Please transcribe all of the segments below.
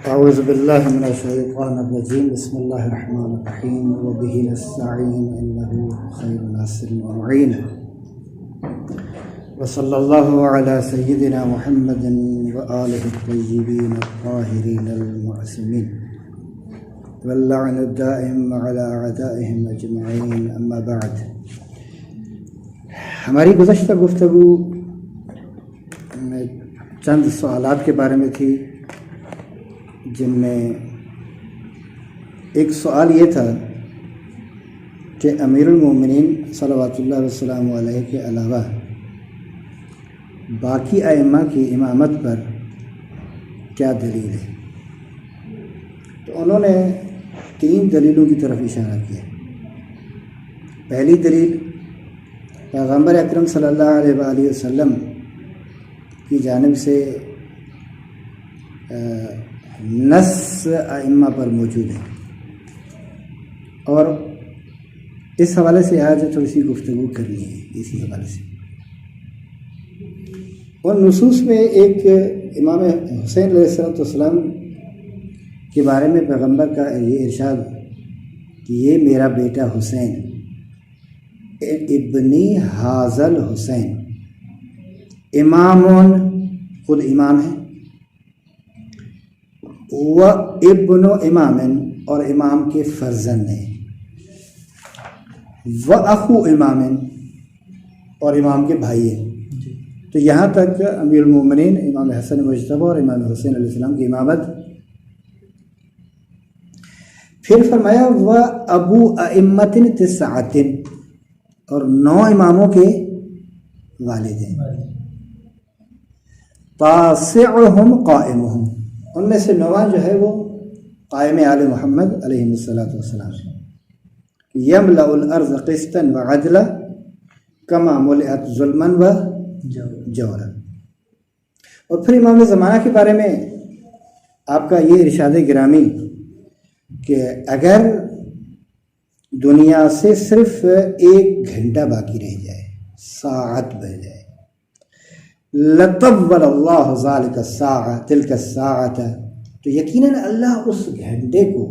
اعوذ باللہ من الشیطان الرجیم بسم اللہ الرحمن الرحیم وبہ نستعین انہ خیر ناصر ومعین وصلی اللہ علی سیدنا محمد وآلہ الطیبین الطاہرین المعصومین واللعن الدائم علی اعدائہم اجمعین اما بعد۔ ہماری گزشتہ گفتگو چند سوالات کے بارے میں تھی، جن میں ایک سوال یہ تھا کہ امیر المومنین صلوات اللہ وسلم علیہ کے علاوہ باقی ائمہ کی امامت پر کیا دلیل ہے؟ تو انہوں نے 3 دلیلوں کی طرف اشارہ کیا۔ پہلی دلیل پیغمبر اکرم صلی اللہ علیہ وآلہ وسلم کی جانب سے نص ائمہ پر موجود ہے، اور اس حوالے سے آج تھوڑی سی گفتگو کرنی ہے۔ اسی حوالے سے اور نصوص میں ایک امام حسین علیہ السلام کے بارے میں پیغمبر کا یہ ارشاد کہ یہ میرا بیٹا حسین ابنی حاضل حسین امامون، خود امام ہے، و ابن امام، اور امام کے فرزند ہیں، و اخو امام، اور امام کے بھائی ہیں۔ تو یہاں تک امیر المومنین امام حسن مجتبی اور امام حسین علیہ السلام کی امامت۔ پھر فرمایا و ابو ائمۃ تسعۃ، اور 9 اماموں کے والد ہیں، تاسعہم قائمہم، ان میں سے 9واں جو ہے وہ قائم آل محمد علیہ السلام ہے۔ یملأ الارض قسطا وعدلا کما ملئت ظلما و جورا۔ اور پھر امام زمانہ کے بارے میں آپ کا یہ ارشاد گرامی کہ اگر دنیا سے صرف 1 گھنٹہ باقی رہ جائے، ساعت بہ جائے، لطول اللہ ذالک الساعہ تلک الساعۃ، تو یقیناً اللہ اس گھنٹے کو،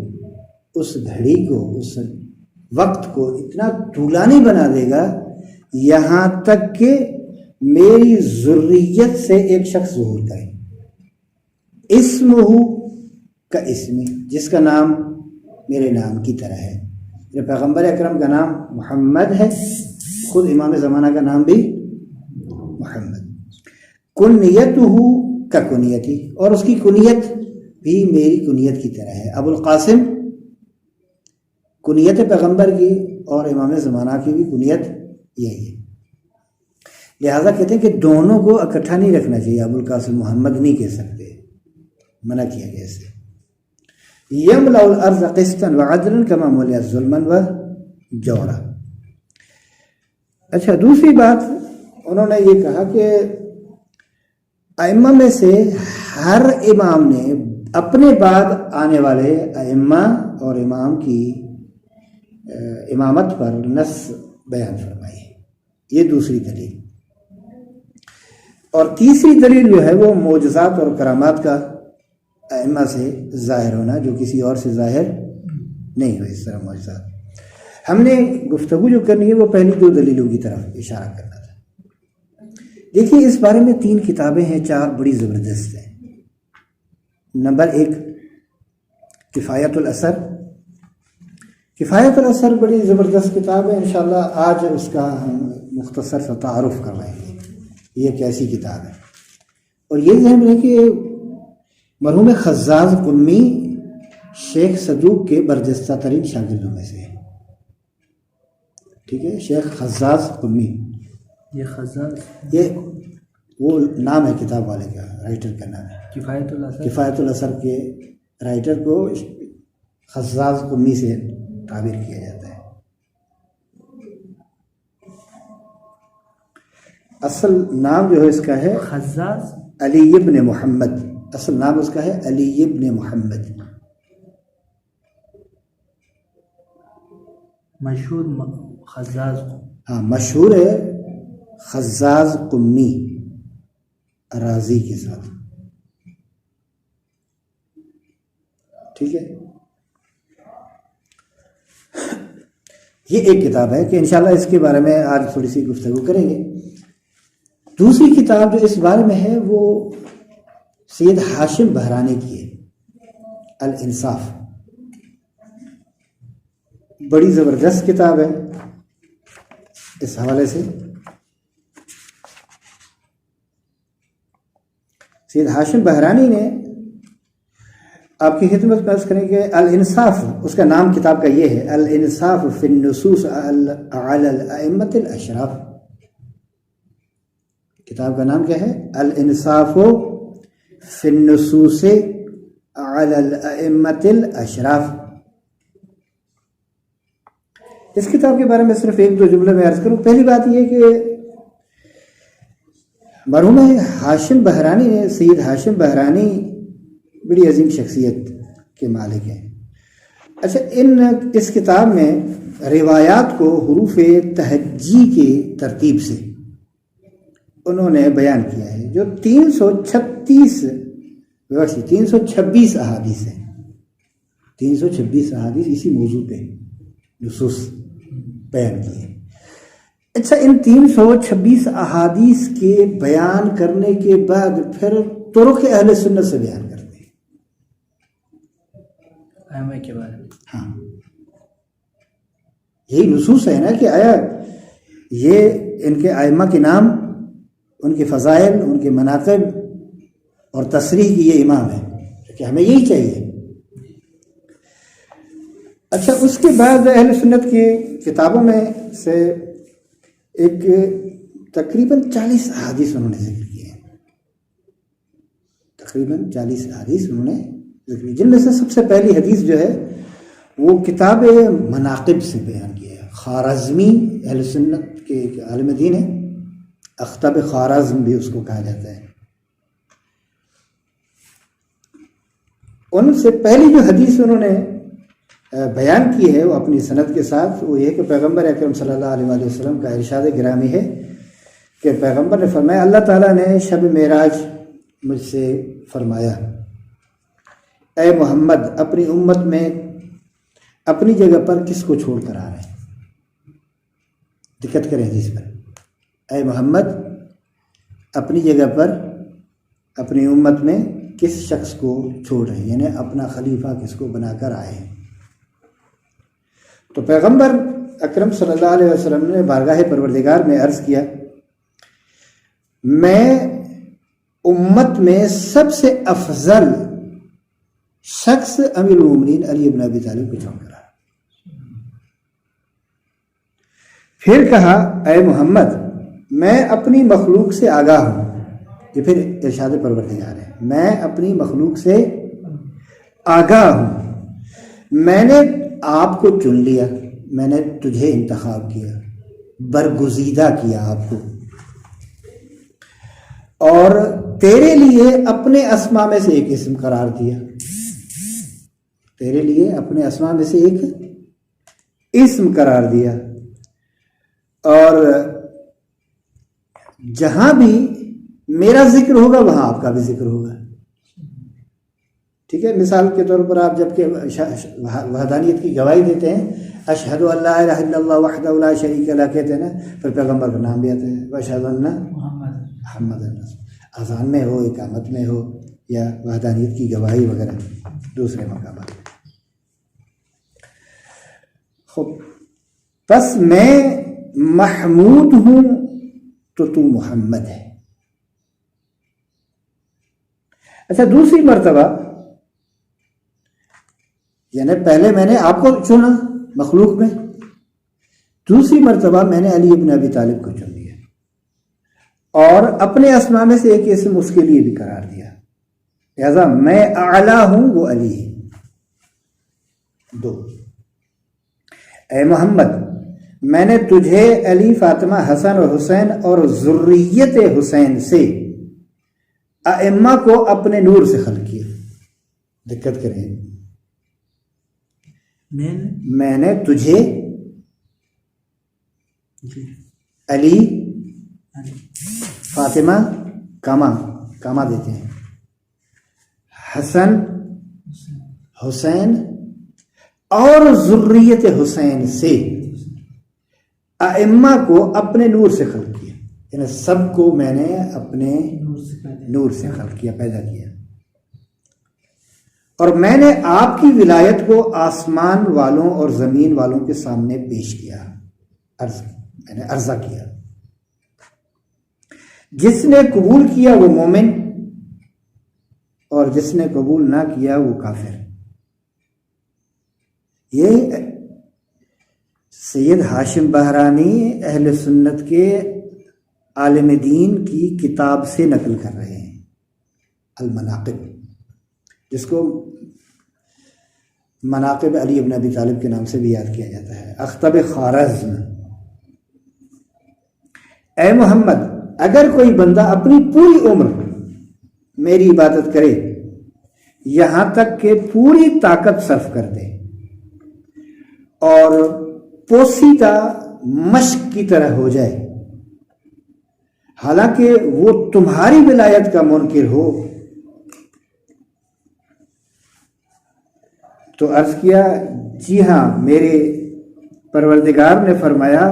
اس گھڑی کو، اس وقت کو اتنا طولانی بنا دے گا یہاں تک کہ میری ذریت سے ایک شخص ظہور کرے، اسمہ کا اسمی، جس کا نام میرے نام کی طرح ہے۔ میرے پیغمبر اکرم کا نام محمد ہے، خود امام زمانہ کا نام بھی محمد۔ کنیتہ کا کنیتی، اور اس کی کنیت بھی میری کنیت کی طرح ہے۔ ابو القاسم کنیت پیغمبر کی اور امام زمانہ کی بھی کنیت یہی ہے، لہذا کہتے ہیں کہ دونوں کو اکٹھا نہیں رکھنا چاہیے، ابو القاسم محمد نہیں کہہ سکتے، منع کیا گیا اسے۔ یملأ الارض قسطا وعدلا کما ملئت ظلما و جورا۔ اچھا، دوسری بات انہوں نے یہ کہا کہ ائمہ میں سے ہر امام نے اپنے بعد آنے والے ائمہ اور امام کی امامت پر نص بیان فرمائی ہے۔ یہ دوسری دلیل۔ اور تیسری دلیل جو ہے وہ معجزات اور کرامات کا ائمہ سے ظاہر ہونا، جو کسی اور سے ظاہر نہیں ہوئے اس طرح معجزات۔ ہم نے گفتگو جو کرنی ہے وہ پہلی 2 دلیلوں کی طرف اشارہ کرنا تھا۔ دیکھیے، اس بارے میں 3 کتابیں ہیں، 4 بڑی زبردست ہیں۔ نمبر 1 کفایت الاثر۔ کفایت الاثر بڑی زبردست کتاب ہے، انشاءاللہ آج اس کا ہم مختصر سا تعارف کروائیں گے، یہ کیسی کتاب ہے۔ اور یہ ذہن ہے کہ مرحوم خزاز قمی شیخ صدوق کے برجستہ ترین شاگردوں میں سے ہے، ٹھیک ہے، شیخ خزاز قمی۔ یہ خزاز، یہ وہ نام ہے کتاب والے کا، رائٹر کا نام ہے۔ کفایت الاثر کے رائٹر کو خزاز قمی سے تعبیر کیا جاتا ہے۔ اصل نام جو ہے اس کا ہے خزاز علی ابن محمد، اصل نام اس کا ہے علی ابن محمد۔ مشہور خزاز، ہاں مشہور ہے خزاز قمی راضی کے ساتھ، ٹھیک ہے، یہ ایک کتاب ہے کہ انشاءاللہ اس کے بارے میں آج تھوڑی سی گفتگو کریں گے۔ دوسری کتاب جو اس بارے میں ہے وہ سید ہاشم بہرانی کی ہے، الانصاف، بڑی زبردست کتاب ہے اس حوالے سے۔ سید ہاشم بہرانی نے آپ کی خدمت میں عرض کریں کہ الانصاف، اس کا نام کتاب کا یہ ہے، الانصاف فی النصوص علی الائمۃ الاشراف۔ کتاب کا نام کیا ہے؟ الانصاف فی النصوص علی الائمۃ الاشراف۔ اس کتاب کے بارے میں صرف ایک دو جملے میں عرض کروں۔ پہلی بات یہ کہ مرحوم ہاشم بہرانی نے، سید ہاشم بہرانی بڑی عظیم شخصیت کے مالک ہیں۔ اچھا، اس کتاب میں روایات کو حروف تہجی کی ترتیب سے انہوں نے بیان کیا ہے، جو 326 احادیث ہیں، 326 احادیث اسی موضوع پہ نصوص بیان کیے۔ اچھا، ان 326 احادیث کے بیان کرنے کے بعد پھر طرق اہل سنت سے بیان کرتے ہیں ائمہ کے بارے میں۔ ہاں، یہی نصوص ہے نا کہ آیا یہ ان کے ائمہ کے نام، ان کے فضائل، ان کے مناقب اور تصریح کی یہ امام ہے کہ ہمیں یہی چاہیے۔ اچھا، اس کے بعد اہل سنت کی کتابوں میں سے ایک تقریباً 40 احادیث انہوں نے ذکر کیے ہیں، تقریباً 40 احادیث انہوں نے ذکر کی، جن میں سے سب سے پہلی حدیث جو ہے وہ کتاب مناقب سے بیان کیا ہے۔ خوارزمی اہل سنت کے عالم دین ہے، اختب خوارزم بھی اس کو کہا جاتا ہے۔ ان سے پہلی جو حدیث انہوں نے بیان کی ہے وہ اپنی سند کے ساتھ، وہ یہ کہ پیغمبر اکرم صلی اللہ علیہ وآلہ وسلم کا ارشاد گرامی ہے کہ پیغمبر نے فرمایا، اللہ تعالیٰ نے شب معراج مجھ سے فرمایا، اے محمد اپنی امت میں اپنی جگہ پر کس کو چھوڑ کر آ رہے ہیں؟ دقت کریں جس پر، اے محمد اپنی جگہ پر اپنی امت میں کس شخص کو چھوڑ رہے ہیں، یعنی اپنا خلیفہ کس کو بنا کر آئے ہیں۔ تو پیغمبر اکرم صلی اللہ علیہ وسلم نے بارگاہ پروردگار میں عرض کیا، میں امت میں سب سے افضل شخص امیر المومنین علی بن ابی طالب کو چن کر آیا۔ پھر کہا، اے محمد میں اپنی مخلوق سے آگاہ ہوں، یہ پھر ارشاد پروردگار ہے، میں اپنی مخلوق سے آگاہ ہوں، میں نے آپ کو چن لیا، میں نے تجھے انتخاب کیا، برگزیدہ کیا آپ کو، اور تیرے لیے اپنے اسماء میں سے ایک اسم قرار دیا، تیرے لیے اپنے اسماء میں سے ایک اسم قرار دیا، اور جہاں بھی میرا ذکر ہوگا وہاں آپ کا بھی ذکر ہوگا۔ ٹھیک ہے، مثال کے طور پر آپ جب کہ وحدانیت کی گواہی دیتے ہیں، اشہد ان لا الہ الا اللہ وحدہ لا شریک لہ کہتے ہیں نا، پھر پیغمبر کا نام بھی آتا ہے، واشہد ان محمد، اذان میں ہو، اقامت میں ہو، یا وحدانیت کی گواہی وغیرہ دوسرے مقامات۔ خوب، بس میں محمود ہوں تو محمد ہے۔ اچھا، دوسری مرتبہ یعنی پہلے میں نے آپ کو چنا مخلوق میں، دوسری مرتبہ میں نے علی ابن ابی طالب کو چن لیا، اور اپنے اسماء میں سے ایک اسم اس کے لیے بھی قرار دیا، لہذا میں اعلیٰ ہوں، وہ علی ہے۔ دو، اے محمد میں نے تجھے علی، فاطمہ، حسن اور حسین اور ذریت حسین سے ائمہ کو اپنے نور سے خلق کیا۔ دقت کریں، میں نے تجھے علی، فاطمہ، کاما دیتے ہیں، حسن، حسین اور ذریت حسین سے ائمہ کو اپنے نور سے خلق کیا، یعنی سب کو میں نے اپنے نور سے خلق کیا، پیدا کیا، اور میں نے آپ کی ولایت کو آسمان والوں اور زمین والوں کے سامنے پیش کیا، میں نے عرضہ کیا، جس نے قبول کیا وہ مومن اور جس نے قبول نہ کیا وہ کافر۔ یہ سید ہاشم بہرانی اہل سنت کے عالم دین کی کتاب سے نقل کر رہے ہیں، المناقب، جس کو مناقب علی ابن ابی طالب کے نام سے بھی یاد کیا جاتا ہے۔ اختب خوارزم: اے محمد، اگر کوئی بندہ اپنی پوری عمر میری عبادت کرے یہاں تک کہ پوری طاقت صرف کر دے اور پوسیدہ مشق کی طرح ہو جائے، حالانکہ وہ تمہاری ولایت کا منکر ہو، تو عرض کیا جی ہاں، میرے پروردگار نے فرمایا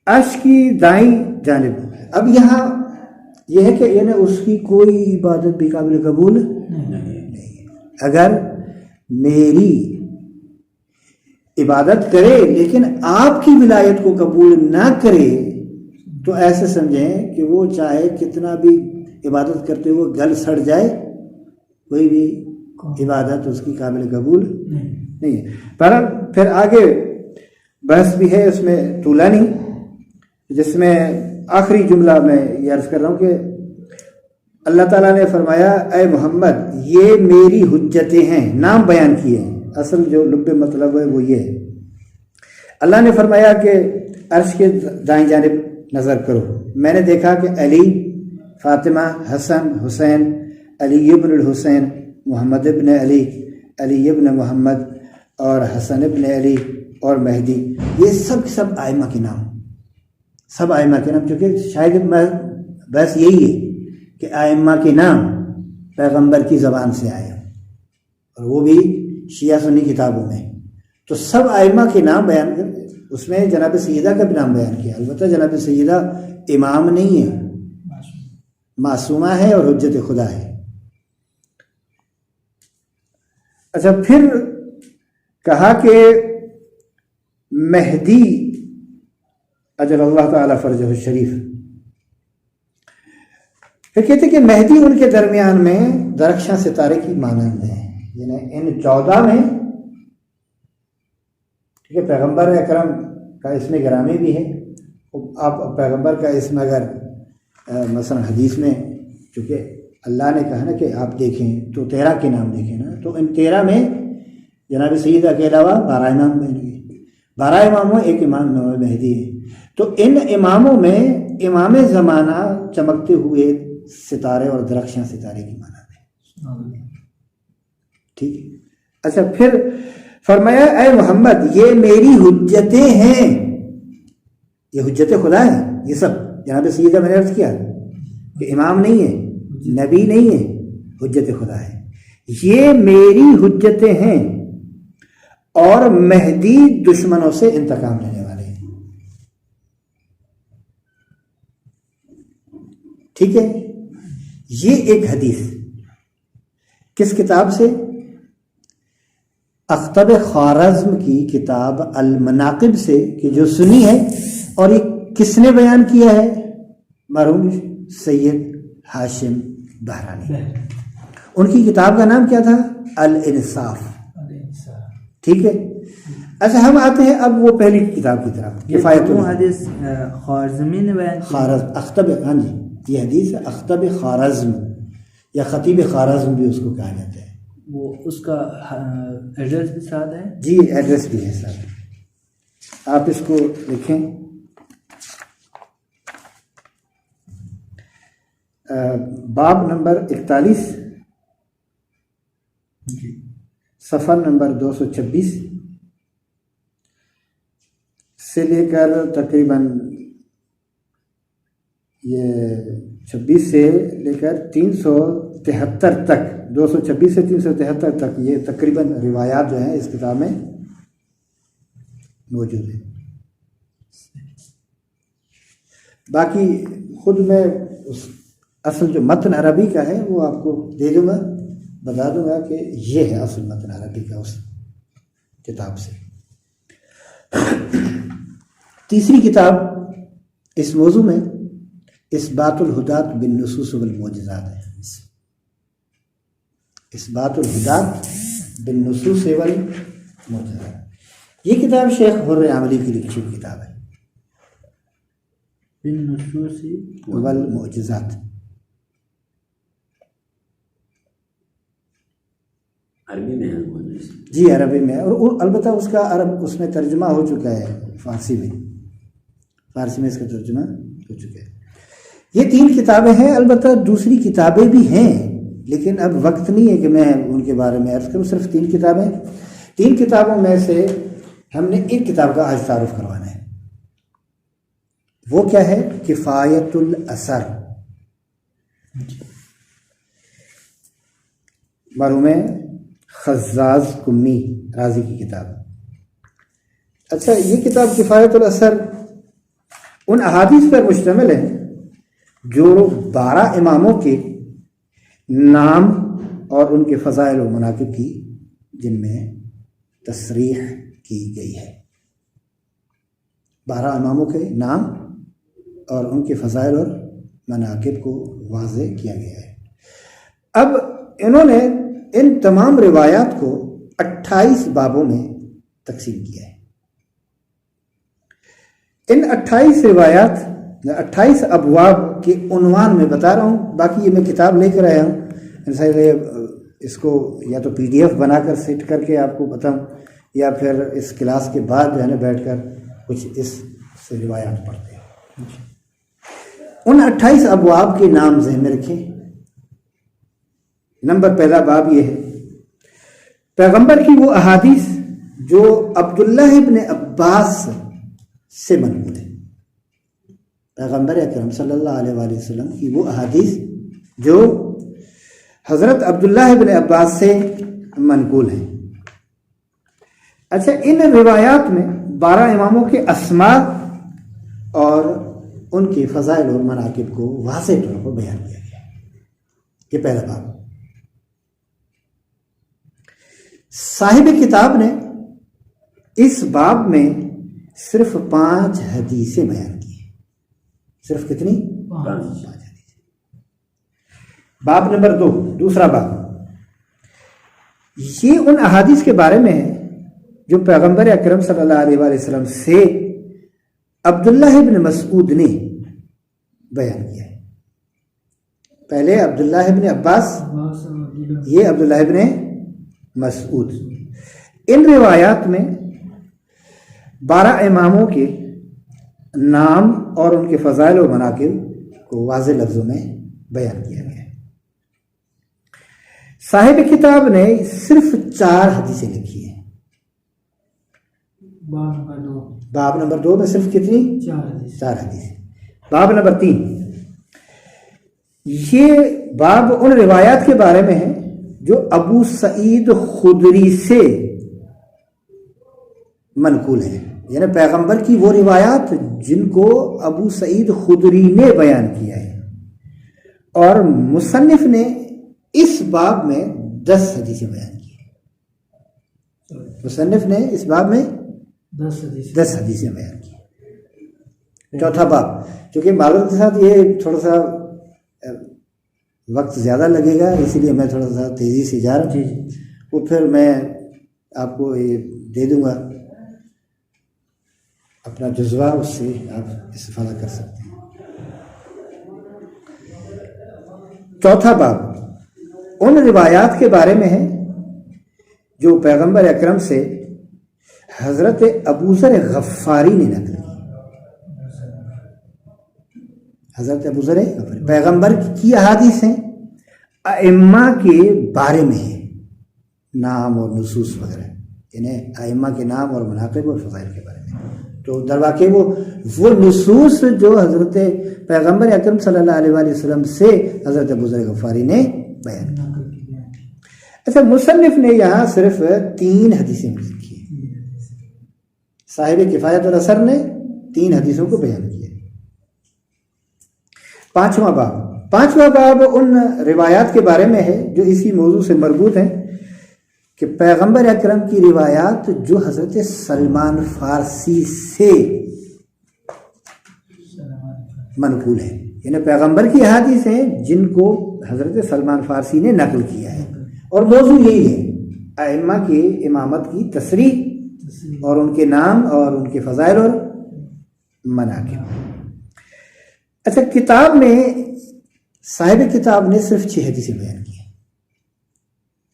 عرش کی دائیں جانب۔ اب یہاں یہ ہے کہ یعنی اس کی کوئی عبادت بھی قابل قبول نہیں، اگر میری عبادت کرے لیکن آپ کی ولایت کو قبول نہ کرے تو ایسے سمجھیں کہ وہ چاہے کتنا بھی عبادت کرتے ہوئے گل سڑ جائے، کوئی بھی عبادت اس کی قابل قبول نہیں ہے۔ پر پھر آگے بحث بھی ہے اس میں طولانی، جس میں آخری جملہ میں یہ عرض کر رہا ہوں کہ اللہ تعالیٰ نے فرمایا اے محمد یہ میری حجتیں ہیں، نام بیان کیے ہیں، اصل جو لب مطلب ہے وہ یہ ہے۔ اللہ نے فرمایا کہ عرش کے دائیں جانب نظر کرو، میں نے دیکھا کہ علی، فاطمہ، حسن، حسین، علی ابن الحسین، محمد ابن علی، علی ابن محمد اور حسن ابن علی اور مہدی، یہ سب ائمہ کے نام، سب ائمہ کے نام، چونکہ شاید بس یہی ہے کہ ائمہ کے نام پیغمبر کی زبان سے آئے اور وہ بھی شیعہ سنی کتابوں میں، تو سب ائمہ کے نام بیان کر، اس میں جناب سیدہ کا بھی نام بیان کیا۔ البتہ جناب سیدہ امام نہیں ہے، معصومہ ہے اور حجت خدا ہے۔ اچھا، پھر کہا کہ مہدی اجل اللہ تعالی فرجہ الشریف، پھر کہتے کہ مہدی ان کے درمیان میں درخشاں ستارے کی مانند ہے، یعنی ان 14 میں، ٹھیک ہے، پیغمبر اکرم کا اسم گرامی بھی ہے۔ آپ پیغمبر کا اسم اگر مثلا حدیث میں، چونکہ اللہ نے کہا نا کہ آپ دیکھیں تو 13 کے نام دیکھیں نا، تو ان 13 میں جناب سیدہ کے علاوہ 12 امام بن گئے، 12 اماموں ایک امام مہدی ہے۔ تو ان اماموں میں امام زمانہ چمکتے ہوئے ستارے اور درخشاں ستارے کی مانند ہے، ٹھیک ہے۔ اچھا، پھر فرمایا اے محمد یہ میری حجتیں ہیں، یہ حجت خدا ہے، یہ سب جناب سیدہ میں نے عرض کیا کہ امام نہیں ہے، نبی نہیں ہے، حجت خدا ہے، یہ میری حجتیں ہیں اور مہدی دشمنوں سے انتقام لینے والے ہیں، ٹھیک ہے۔ یہ ایک حدیث کس کتاب سے؟ اختب خوارزم کی کتاب المناقب سے، کہ جو سنی ہے، اور یہ کس نے بیان کیا ہے؟ مرحوم سید ہاشم بہرانی، ان کی کتاب کا نام کیا تھا؟ الانصاف، ٹھیک ہے۔ اچھا، ہم آتے ہیں اب وہ پہلی کتاب کی طرف، کفایت حدیث خوارزمی نے بیان کیا، اختب، ہاں جی، یہ حدیث ہے اختب خوارزم یا خطیب خوارزم بھی اس کو کہا جاتا ہے۔ وہ اس کا ایڈریس بھی ساتھ ہے؟ جی، ایڈریس بھی ہے ساتھ، آپ اس کو لکھیں۔ باب نمبر 41، صفحہ نمبر 226 سے لے کر تقریباً یہ 226 سے لے کر 373 تک، 226 سے 373 تک یہ تقریباً روایات جو ہیں اس کتاب میں موجود ہیں۔ باقی خود میں اس اصل جو متن عربی کا ہے وہ آپ کو دے دوں گا، بتا دوں گا کہ یہ ہے اصل متن عربی کا اس کتاب سے۔ تیسری کتاب اس موضوع میں اثبات الہدات بالنصوص والمعجزات ہے۔ اثبات الہدات بالنصوص والمعجزات، یہ کتاب شیخ حر عاملی کی لکھی ہوئی کتاب ہے، بالنصوص والمعجزات۔ عربی میں ہے جی عربی میں، اور البتہ اس کا اس میں ترجمہ ہو چکا ہے فارسی میں، فارسی میں اس کا ترجمہ ہو چکا ہے۔ یہ 3 کتابیں ہیں، البتہ دوسری کتابیں بھی ہیں لیکن اب وقت نہیں ہے کہ میں ان کے بارے میں عرض کروں، صرف 3 کتابیں۔ 3 کتابوں میں سے ہم نے ایک کتاب کا آج تعارف کروانا ہے، وہ کیا ہے؟ کفایت الاثر، مرحوم خزاز کمی رازی کی کتاب۔ اچھا، یہ کتاب کفایت الاثر ان احادیث پر مشتمل ہے جو 12 اماموں کے نام اور ان کے فضائل و مناقب کی جن میں تصریح کی گئی ہے۔ 12 اماموں کے نام اور ان کے فضائل اور مناقب کو واضح کیا گیا ہے۔ اب انہوں نے ان تمام روایات کو 28 بابوں میں تقسیم کیا ہے۔ ان 28 روایات 28 ابواب کے عنوان میں بتا رہا ہوں، باقی یہ میں کتاب لے کر آیا ہوں، اس کو یا تو PDF بنا کر سیٹ کر کے آپ کو بتاؤں، یا پھر اس کلاس کے بعد جو ہے نا بیٹھ کر کچھ اس سے روایات پڑھتے ہیں۔ ان 28 ابواب کے نام ذہن میں رکھیں۔ نمبر پہلا باب یہ ہے، پیغمبر کی وہ احادیث جو عبداللہ ابن عباس سے منقول ہے۔ پیغمبر اکرم صلی اللہ علیہ وآلہ وسلم کی وہ احادیث جو حضرت عبداللہ ابن عباس سے منقول ہیں۔ اچھا، ان روایات میں 12 اماموں کے اسماء اور ان کے فضائل اور مناقب کو واضح طور پر بیان کیا گیا ہے۔ یہ پہلا باب۔ صاحب کتاب نے اس باب میں صرف 5 حدیثیں بیان کی ہیں۔ صرف کتنی؟ 5 حدیثیں۔ باب نمبر 2، دوسرا باب، یہ ان احادیث کے بارے میں ہے جو پیغمبر اکرم صلی اللہ علیہ وآلہ وسلم سے عبداللہ ابن مسعود نے بیان کیا ہے۔ پہلے عبداللہ ابن عباس، یہ عبداللہ ابن مسعود۔ ان روایات میں 12 اماموں کے نام اور ان کے فضائل و مناقب کو واضح لفظوں میں بیان کیا گیا ہے۔ صاحب کتاب نے صرف 4 حدیثیں لکھی ہیں۔ باب نمبر 2 میں صرف کتنی؟ 4 حدیثیں۔ باب نمبر 3، یہ باب ان روایات کے بارے میں ہے جو ابو سعید خدری سے منقول ہیں، یعنی پیغمبر کی وہ روایات جن کو ابو سعید خدری نے بیان کیا ہے۔ اور مصنف نے اس باب میں 10 حدیثیں بیان کی ہیں۔ مصنف نے اس باب میں 10 حدیثیں بیان کی۔ چوتھا باب، چونکہ معلومات کے ساتھ یہ تھوڑا سا وقت زیادہ لگے گا، اسی لیے میں تھوڑا سا تیزی سے جا رہا ہوں، وہ پھر میں آپ کو یہ دے دوں گا اپنا جذبہ، اس سے آپ استفادہ کر سکتے ہیں۔ چوتھا باب ان روایات کے بارے میں ہے جو پیغمبر اکرم سے حضرت ابوذر غفاری نے نقل کی۔ حضرت ابوذر غفاری پیغمبر کی احادیث ہیں، ائمہ کے بارے میں ہے، نام اور نصوص وغیرہ، یعنی ائمہ کے نام اور مناقب اور فضائل کے بارے میں۔ تو در واقع وہ نصوص جو حضرت پیغمبر اکرم صلی اللہ علیہ وآلہ وسلم سے حضرت ابو ذر غفاری نے بیان کیا۔ اچھا، مصنف نے یہاں صرف 3 حدیثیں لکھی ہیں، صاحب کفایت الاثر نے 3 حدیثوں کو بیان کیا۔ 5واں باب ان روایات کے بارے میں ہے جو اسی موضوع سے مربوط ہیں کہ پیغمبر اکرم کی روایات جو حضرت سلمان فارسی سے منقول ہیں، یعنی پیغمبر کی احادیث ہیں جن کو حضرت سلمان فارسی نے نقل کیا ہے، اور موضوع یہی ہے ائمہ کے امامت کی تصریح اور ان کے نام اور ان کے فضائل اور مناقب۔ اچھا، کتاب میں صاحب کتاب نے صرف 6 حدیثیں بیان کی ہیں۔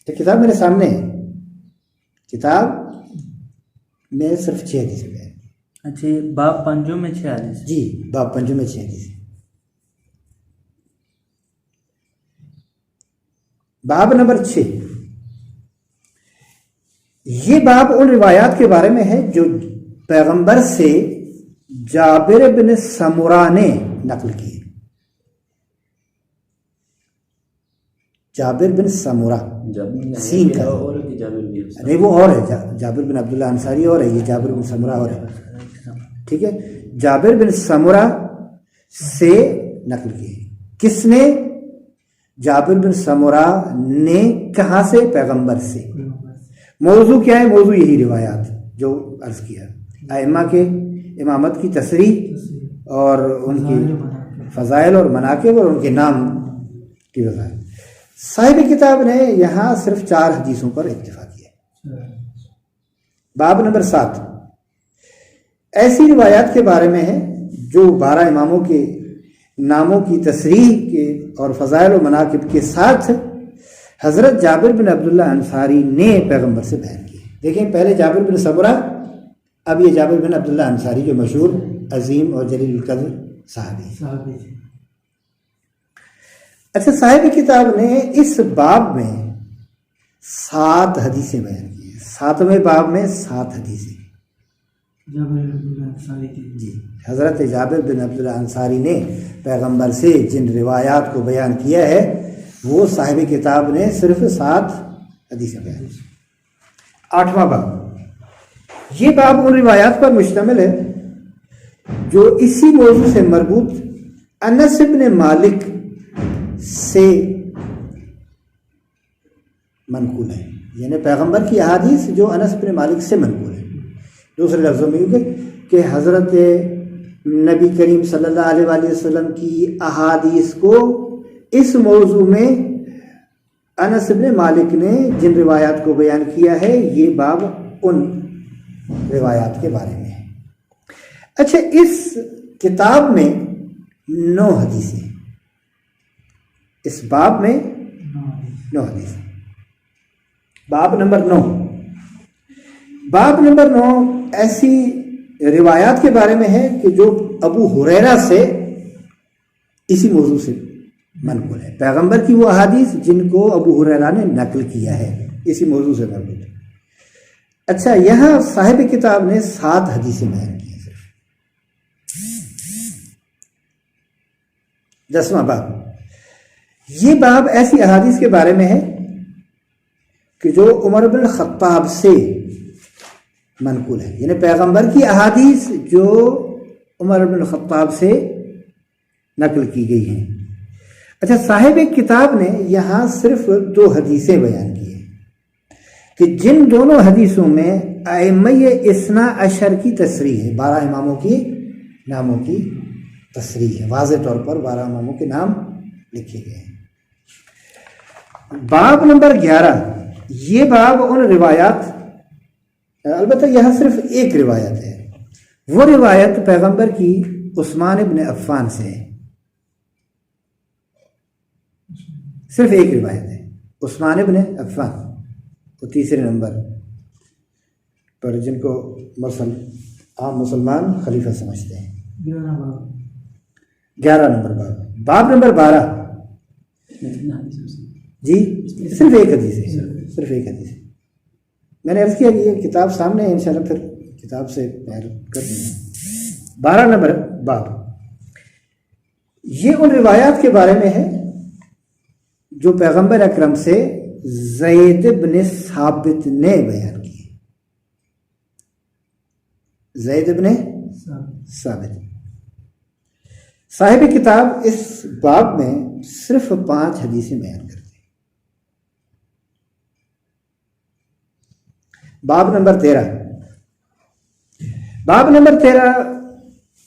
تو کتاب میرے سامنے ہے، کتاب میں صرف 6 حدیثیں بیان کی۔ اچھا، باب 5 میں 6 حدیث؟ جی، باب 5 میں 6 حدیثیں۔ باب نمبر 6، یہ باب ان روایات کے بارے میں ہے جو پیغمبر سے جابر بن سمرہ نے نقل کی۔ جابر بن سمرہ، سین کا نہیں، وہ اور ہے، جابر بن عبداللہ انصاری اور ہے، یہ جابر بن سمرہ اور ہے، ٹھیک ہے۔ جابر بن سمرہ سے نقل کی۔ کس نے؟ جابر بن سمرہ نے۔ کہاں سے؟ پیغمبر سے۔ موضوع کیا ہے؟ موضوع یہی روایات جو عرض کیا، ائمہ کے امامت کی تصریح اور ان کی فضائل اور مناقب اور ان کے نام کی وضاحت۔ صاحب کتاب نے یہاں صرف 4 حدیثوں پر اکتفا کیا۔ باب نمبر 7 ایسی روایات کے بارے میں ہے جو 12 اماموں کے ناموں کی تصریح کے اور فضائل و مناقب کے ساتھ حضرت جابر بن عبداللہ انصاری نے پیغمبر سے بیان کی۔ دیکھیں، پہلے جابر بن سمرہ، اب یہ جابر بن عبداللہ انصاری جو مشہور عظیم اور جلیل القدر صحابی۔ اچھا، صاحب کتاب نے اس باب میں 7 حدیثیں بیان کی ہیں۔ 7ویں باب میں 7 حدیثیں جی حضرت جابر بن عبداللہ انصاری نے پیغمبر سے جن روایات کو بیان کیا ہے وہ صاحب کتاب نے صرف 7 حدیثیں بیان کی۔ 8واں باب، یہ باب ان روایات پر مشتمل ہے جو اسی موضوع سے مربوط انس بن مالک سے منقول ہے، یعنی پیغمبر کی احادیث جو انس بن مالک سے منقول ہے۔ دوسرے لفظوں میں کہ حضرت نبی کریم صلی اللہ علیہ وآلہ وسلم کی احادیث کو اس موضوع میں انس بن مالک نے جن روایات کو بیان کیا ہے، یہ باب ان روایات کے بارے میں ہے۔ اچھا، اس کتاب میں 9 حدیثیں، اس باب میں 9 حدیثیں۔ باب نمبر 9، باب نمبر 9 ایسی روایات کے بارے میں ہے کہ جو ابو ہریرہ سے اسی موضوع سے منقول ہے، پیغمبر کی وہ احادیث جن کو ابو ہریرہ نے نقل کیا ہے، اسی موضوع سے منقول ہے۔ اچھا، یہاں صاحب کتاب نے 7 حدیثیں بیان کی ہیں صرف۔ 10واں باب، یہ باب ایسی احادیث کے بارے میں ہے کہ جو عمر بن الخطاب سے منقول ہے، یعنی پیغمبر کی احادیث جو عمر بن الخطاب سے نقل کی گئی ہیں۔ اچھا، صاحب کتاب نے یہاں صرف 2 حدیثیں بیان کی ہیں کہ جن دونوں حدیثوں میں ائمہ اثنا عشر کی تصریح ہے، 12 اماموں کی ناموں کی تصریح ہے، واضح طور پر 12 اماموں کے نام لکھے گئے ہیں۔ باب نمبر 11، یہ باب ان روایات، البتہ یہاں صرف ایک روایت ہے، وہ روایت پیغمبر کی عثمان بن عفان سے ہے، صرف ایک روایت ہے عثمان بن عفان، وہ 3 نمبر پر جن کو عام مسلمان خلیفہ سمجھتے ہیں۔ 11 نمبر باب، باب نمبر 12، جی صرف ایک حدیث ہے، صرف ایک حدیث ہے۔ میں نے عرض کیا کہ یہ کتاب سامنے ہے، انشاءاللہ پھر کتاب سے پیر کر دیں. 12 نمبر باب، یہ ان روایات کے بارے میں ہے جو پیغمبر اکرم سے زید بن ثابت نے بیان کی. زید بن ثابت صاحب کتاب اس باب میں صرف 5 حدیثیں بیان کرتے ہیں. باب نمبر 13، باب نمبر 13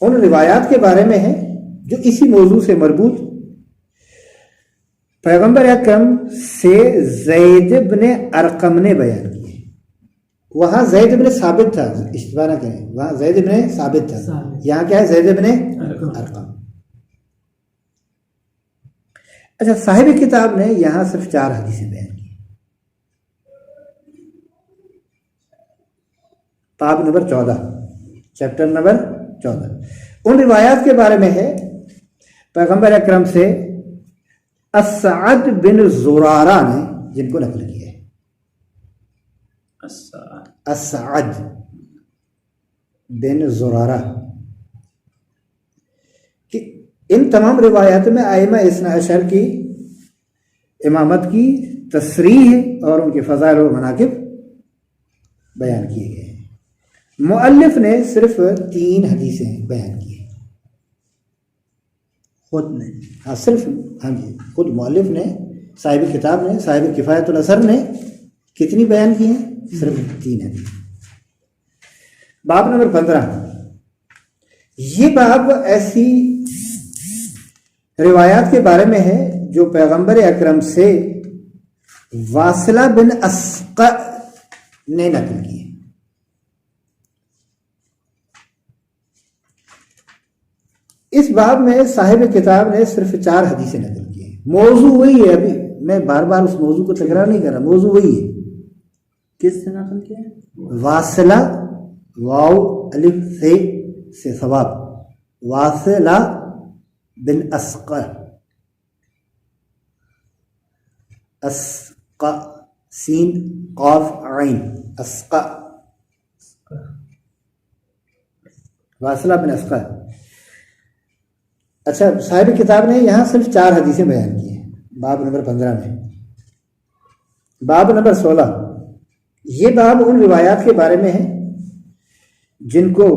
ان روایات کے بارے میں ہے جو اسی موضوع سے مربوط پیغمبر اکرم سے زید بن ارقم نے بیان کیے. وہاں زید بن ثابت تھا، اشتباہ نہ کریں، وہاں زید بن ثابت تھا، یہاں کیا ہے؟ زید بن ارقم. اچھا، صاحب کتاب نے یہاں صرف 4 حدیثیں بیان کی. باب نمبر 14، چیپٹر نمبر 14 ان روایات کے بارے میں ہے پیغمبر اکرم سے اسعد بن زرارہ نے جن کو نقل کیا ہے. اسعد بن زرارہ کہ ان تمام روایات میں ائمہ اثنا عشر کی امامت کی تصریح اور ان کے فضائل و مناقب بیان کیے گئے ہیں. مؤلف نے صرف 3 حدیثیں بیان کی ہیں. خود نے ہاں صرف، ہاں جی، خود مؤلف نے، صاحب کتاب نے، صاحب کفایت الاثر نے کتنی بیان کی ہیں؟ صرف 3 حدیث. باب نمبر 15، یہ باب ایسی روایات کے بارے میں ہے جو پیغمبر اکرم سے واصلہ بن اسقع نے نقل کی ہے. اس باب میں صاحب کتاب نے صرف 4 حدیثیں نقل کی ہیں. موضوع وہی ہے، ابھی میں بار بار اس موضوع کو تکرار نہیں کر رہا، موضوع وہی ہے. کس سے نقل کیا ہے؟ واصلہ، واو الف سے ثواب، واصلہ بن اسقع، اسقع سین قاف عین، اسقع، واصلہ بن اسقع. اچھا، صاحب کتاب نے یہاں صرف 4 حدیثیں بیان کی ہیں باب نمبر 15 میں. باب نمبر 16، یہ باب ان روایات کے بارے میں ہے جن کو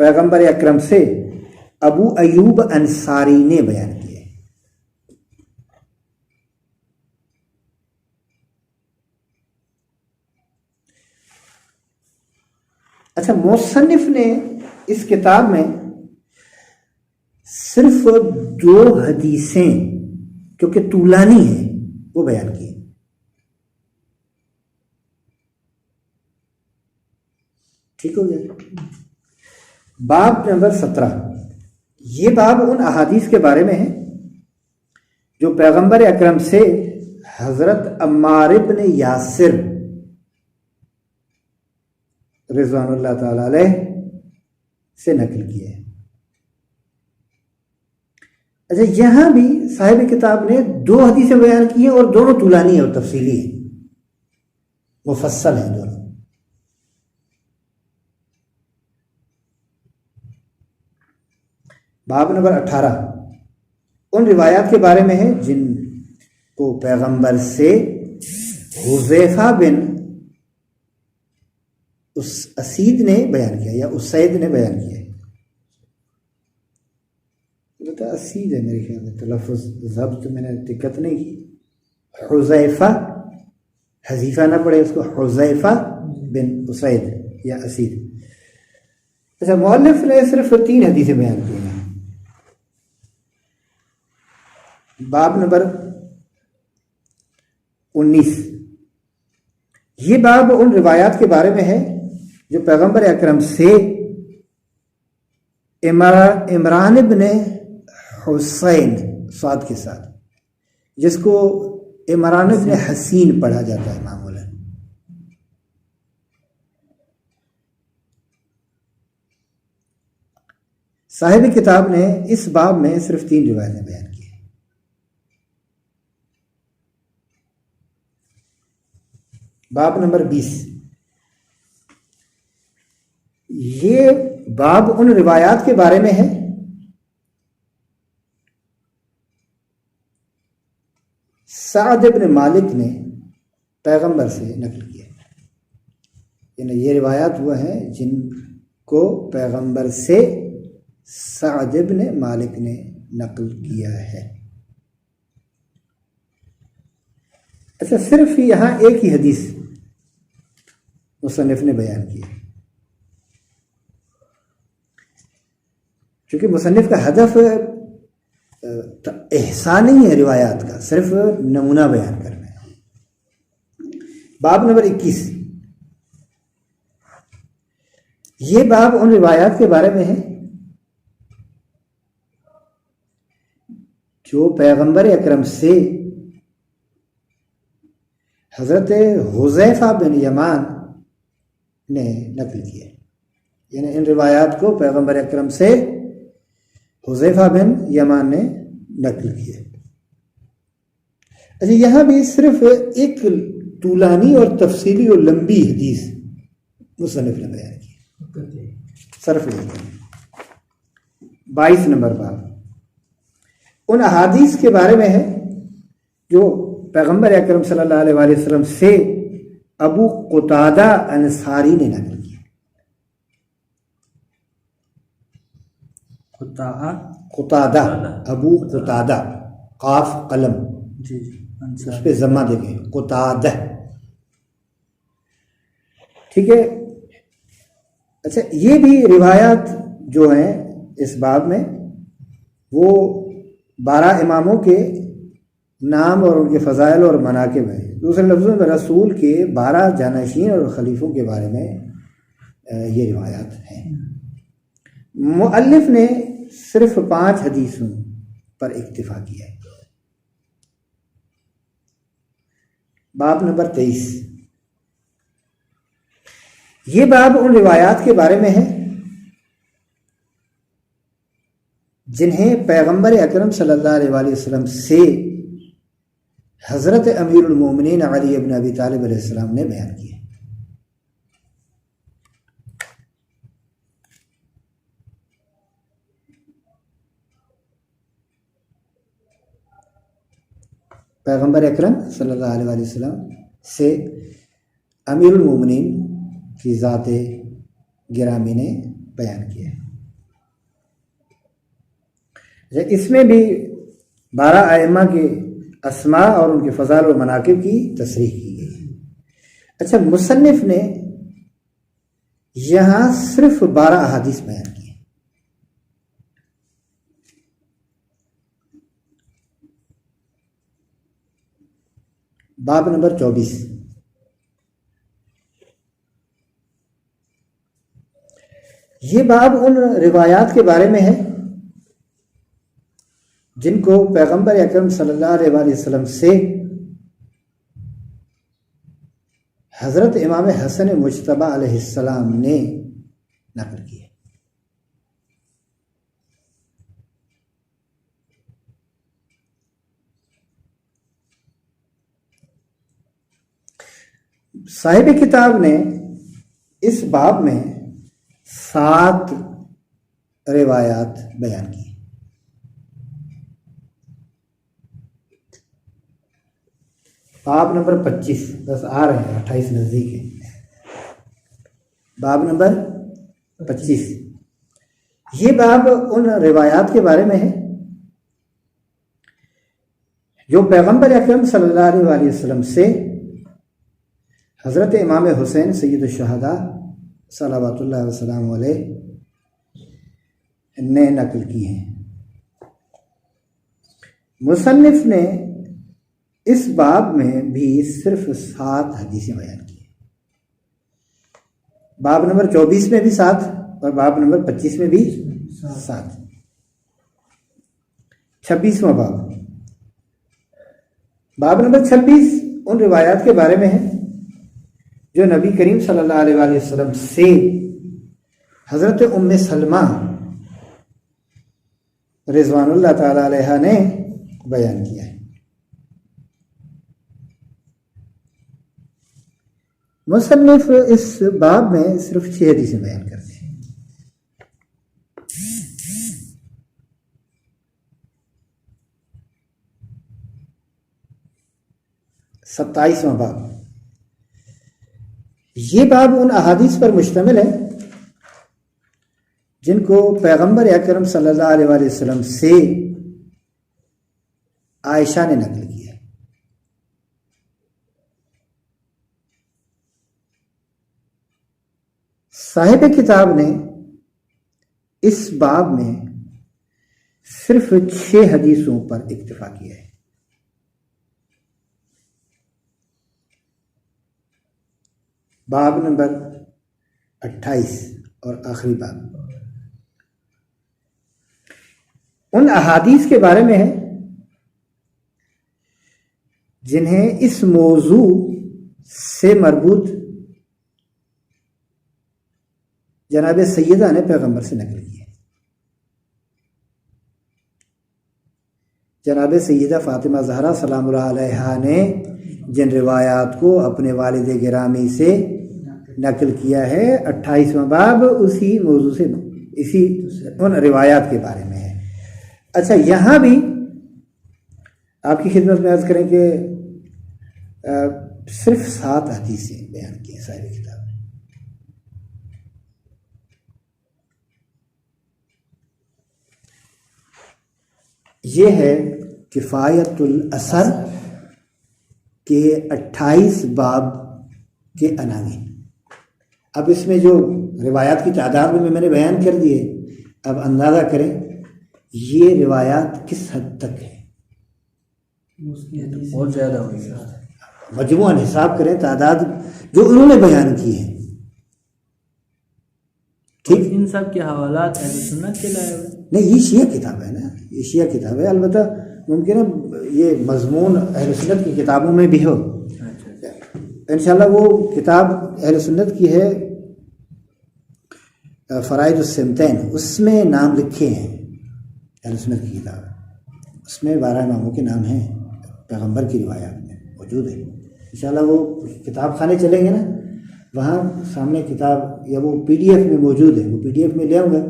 پیغمبر اکرم سے ابو ایوب انصاری نے بیان کیا ہے. اچھا، مصنف نے اس کتاب میں صرف 2 حدیثیں جو کہ طولانی ہیں وہ بیان کی. ٹھیک ہو گیا. باب نمبر 17، یہ باب ان احادیث کے بارے میں ہے جو پیغمبر اکرم سے حضرت عمار بن یاسر رضوان اللہ تعالی علیہ سے نقل کیے ہیں. اچھا، یہاں بھی صاحب کتاب نے 2 حدیثیں بیان کی ہیں اور دونوں طولانی ہیں اور تفصیلی ہیں، مفصل ہیں دونوں. باب نمبر 18، ان روایات کے بارے میں ہے جن کو پیغمبر سے حذیفہ بن اسید نے بیان کیا یا اسید نے بیان کیا. اسید ہے میرے خیال میں، تلفظ ضبط میں نے دقت نہیں کی. حذیفہ، حذیفہ نہ پڑے اس کو، حذیفہ بن اسید یا اسید. اچھا، مؤلف نے صرف 3 حدیثیں بیان کی ہیں. باب نمبر 19، یہ باب ان روایات کے بارے میں ہے جو پیغمبر اکرم سے عمران ابن حسین صاد کے ساتھ، جس کو عمران ابن حسین پڑھا جاتا ہے معمولاً. صاحب کتاب نے اس باب میں صرف 3 روایتیں بیان کی ہیں. باب نمبر 20، باب ان روایات کے بارے میں ہے سعد بن مالک نے پیغمبر سے نقل کیا، یعنی یہ روایات وہ ہیں جن کو پیغمبر سے سعد بن مالک نے نقل کیا ہے۔ اچھا، صرف یہاں ایک ہی حدیث مصنف نے بیان کی ہے، چونکہ مصنف کا ہدف احسان نہیں ہے روایات کا، صرف نمونہ بیان کرنا ہے۔ باب نمبر 21، یہ باب ان روایات کے بارے میں ہے جو پیغمبر اکرم سے حضرت حذیفہ بن یمان نے نقل کیا، یعنی ان روایات کو پیغمبر اکرم سے حذیفہ بن یمان نے نقل کیا۔ اچھا، یہاں بھی صرف ایک طولانی اور تفصیلی اور لمبی حدیث مصنف نے بیان کی، صرف ایک۔ 22 نمبر باب ان احادیث کے بارے میں ہے جو پیغمبر اکرم صلی اللہ علیہ وآلہ وسلم سے ابو قتادہ انصاری نے نقل کیا۔ قتادہ، ابو قتادہ، قاف قلم، جی اس پہ ضمہ دیکھیں، قتادہ، ٹھیک ہے۔ اچھا، یہ بھی روایات جو ہیں اس باب میں وہ 12 اماموں کے نام اور ان کے فضائل اور مناقب ہیں۔ دوسرے لفظوں میں رسول کے 12 جانشین اور خلیفوں کے بارے میں یہ روایات ہیں۔ مؤلف نے صرف 5 حدیثوں پر اکتفا کیا ہے۔ باب نمبر 23، یہ باب ان روایات کے بارے میں ہے جنہیں پیغمبر اکرم صلی اللہ علیہ وآلہ وسلم سے حضرت امیر المومنین علی بن ابی طالب علیہ السلام نے بیان کیا۔ پیغمبر اکرم صلی اللہ علیہ وآلہ وسلم سے امیر المومنین کی ذات گرامی نے بیان کیا۔ اس میں بھی 12 ائمہ کے اسماء اور ان کے فضائل و مناقب کی تصریح کی گئی۔ اچھا، مصنف نے یہاں صرف 12 احادیث بیان کی۔ باب نمبر 24، یہ باب ان روایات کے بارے میں ہے جن کو پیغمبر اکرم صلی اللہ علیہ وآلہ وسلم سے حضرت امام حسن مجتبی علیہ السلام نے نقل کیا۔ صاحب کتاب نے اس باب میں 7 روایات بیان کی۔ باب نمبر 25، بس آ رہے ہیں، 28 نزدیک ہے۔ باب نمبر 25، یہ باب ان روایات کے بارے میں ہے جو پیغمبر اکرم صلی اللہ علیہ وآلہ وسلم سے حضرت امام حسین سید الشہداء صلوات اللہ وسلام علیہ نے نقل کی ہیں۔ مصنف نے اس باب میں بھی صرف 7 حدیثیں بیان کی ہیں۔ باب نمبر 24 میں بھی 7 اور باب نمبر 25 میں بھی 7۔ 26واں باب نمبر 26 ان روایات کے بارے میں ہے جو نبی کریم صلی اللہ علیہ وآلہ وسلم سے حضرت ام سلمہ رضوان اللہ تعالی علیہ نے بیان کیا ہے۔ مصنف اس باب میں صرف 6 حدیثیں بیان کرتے ہیں۔ 27واں باب. یہ باب ان احادیث پر مشتمل ہے جن کو پیغمبر اکرم صلی اللہ علیہ وآلہ وسلم سے عائشہ نے نقل کی ہے. صاحب کتاب نے اس باب میں صرف 6 حدیثوں پر اکتفا کیا ہے. باب نمبر 28 اور آخری باب ان احادیث کے بارے میں ہے جنہیں اس موضوع سے مربوط جناب سیدہ نے پیغمبر سے نقل کی ہے. جناب سیدہ فاطمہ زہرا سلام اللہ علیہا نے جن روایات کو اپنے والد گرامی سے نقل کیا ہے 28واں باب اسی موضوع سے اسی ان روایات کے بارے میں ہے. اچھا، یہاں بھی آپ کی خدمت میں عرض کریں کہ صرف 7 حدیثیں بیان کی ہیں صاحب کتاب نے. یہ ہے کفایت الاثر کے 28 باب کے عناوین. اب اس میں جو روایات کی تعداد میں نے بیان کر دی ہے، اب اندازہ کریں یہ روایات کس حد تک ہے. بہت زیادہ ہوئی. مجموعاً حساب کریں تعداد جو انہوں نے بیان کی ہے. ٹھیک، ان سب کے حوالات اہل سنت کے لائے ہوئے نہیں، یہ شیعہ کتاب ہے نا، یہ شیعہ کتاب ہے. البتہ ممکن ہے یہ مضمون اہل سنت کی کتابوں میں بھی ہو. انشاءاللہ وہ کتاب اہل سنت کی ہے فرائض السنتین، اس میں نام لکھے ہیں اہل سنت کی کتاب. اس میں 12 اماموں کے نام ہیں، پیغمبر کی روایات میں موجود ہے. انشاءاللہ وہ کتاب خانے چلیں گے نا، وہاں سامنے کتاب یا وہ PDF میں موجود ہے، وہ PDF میں لے آؤں گا،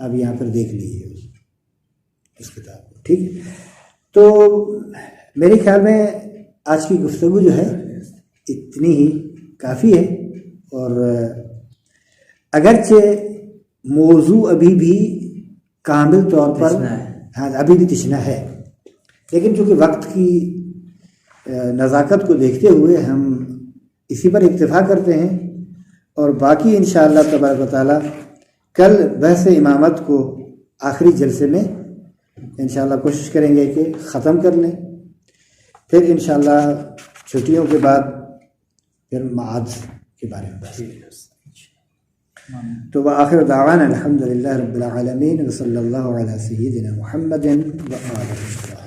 آپ یہاں پر دیکھ لیجیے اس کتاب کو. ٹھیک ہے، تو میرے خیال میں آج کی گفتگو جو ہے اتنی ہی کافی ہے. اور اگرچہ موضوع ابھی بھی کامل طور پر ابھی بھی تشنہ ہے، لیکن چونکہ وقت کی نزاکت کو دیکھتے ہوئے ہم اسی پر اکتفا کرتے ہیں. اور باقی انشاءاللہ تبارک و تعالی کل بحث امامت کو آخری جلسے میں انشاءاللہ کوشش کریں گے کہ ختم کر لیں. پھر انشاءاللہ چھٹیوں کے بعد پھر معاد کے بارے میں بحث کریں. تو وآخر دعوانا الحمدللہ رب العالمین وصلی اللہ علی سیدنا محمد وآلہ وصحبہ.